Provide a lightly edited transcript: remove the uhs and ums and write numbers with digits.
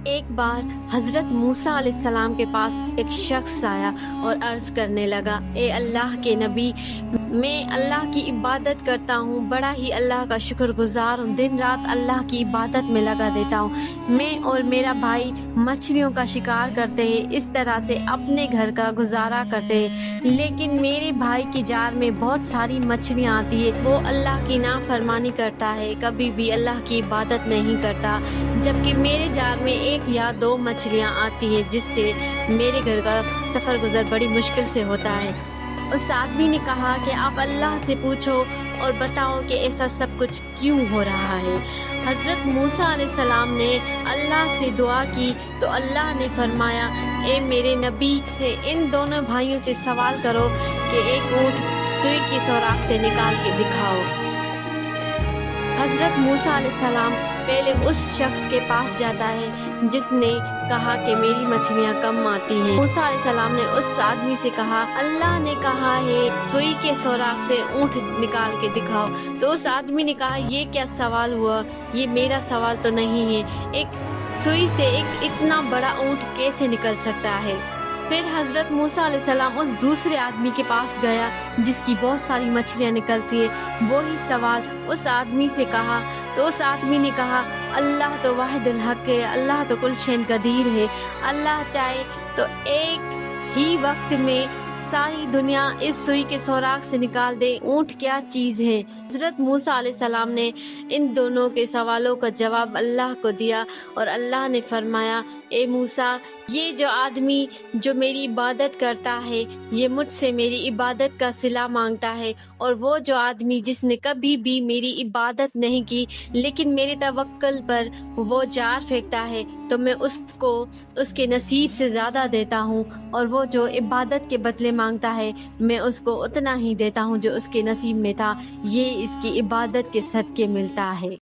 ایک بار حضرت موسیٰ علیہ السلام کے پاس ایک شخص آیا اور عرض کرنے لگا، اے اللہ کے نبی، میں اللہ کی عبادت کرتا ہوں، بڑا ہی اللہ کا شکر گزار ہوں، دن رات اللہ کی عبادت میں لگا دیتا ہوں۔ میں اور میرا بھائی مچھلیوں کا شکار کرتے ہیں، اس طرح سے اپنے گھر کا گزارا کرتے ہیں، لیکن میرے بھائی کی جال میں بہت ساری مچھلیاں آتی ہیں، وہ اللہ کی نافرمانی کرتا ہے، کبھی بھی اللہ کی عبادت نہیں کرتا، جبکہ میرے جال میں 1 یا 2 مچھلیاں آتی ہیں، جس سے میرے گھر کا سفر گزر بڑی مشکل سے ہوتا ہے۔ اس آدمی نے کہا کہ آپ اللہ سے پوچھو اور بتاؤ کہ ایسا سب کچھ کیوں ہو رہا ہے۔ حضرت موسیٰ علیہ السلام نے اللہ سے دعا کی تو اللہ نے فرمایا، اے میرے نبی، ان دونوں بھائیوں سے سوال کرو کہ ایک اونٹ سوئی کی سوراخ سے نکال کے دکھاؤ۔ حضرت موسیٰ علیہ السلام پہلے اس شخص کے پاس جاتا ہے جس نے کہا کہ میری مچھلیاں کم آتی ہیں۔ موسیٰ علیہ السلام نے اس آدمی سے کہا، اللہ نے کہا ہے سوئی کے سوراخ سے اونٹ نکال کے دکھاؤ۔ تو اس آدمی نے کہا، یہ کیا سوال ہوا، یہ میرا سوال تو نہیں ہے، ایک سوئی سے ایک اتنا بڑا اونٹ کیسے نکل سکتا ہے؟ پھر حضرت موسیٰ علیہ السلام اس دوسرے آدمی کے پاس گیا جس کی بہت ساری مچھلیاں نکلتی ہیں، وہی سوال اس آدمی سے کہا تو اس آدمی نے کہا، اللہ تو واحد الحق ہے، اللہ تو کل شین قدیر ہے، اللہ چاہے تو ایک ہی وقت میں ساری دنیا اس سوئی کے سوراخ سے نکال دے، اونٹ کیا چیز ہے؟ حضرت موسیٰ علیہ السلام نے ان دونوں کے سوالوں کا جواب اللہ کو دیا اور اللہ نے فرمایا، اے موسیٰ، یہ جو آدمی جو میری عبادت کرتا ہے یہ مجھ سے میری عبادت کا صلہ مانگتا ہے، اور وہ جو آدمی جس نے کبھی بھی میری عبادت نہیں کی لیکن میرے توکل پر وہ جار پھینکتا ہے تو میں اس کو اس کے نصیب سے زیادہ دیتا ہوں، اور وہ جو عبادت کے بدلے مانگتا ہے میں اس کو اتنا ہی دیتا ہوں جو اس کے نصیب میں تھا، یہ اس کی عبادت کے صدقے ملتا ہے۔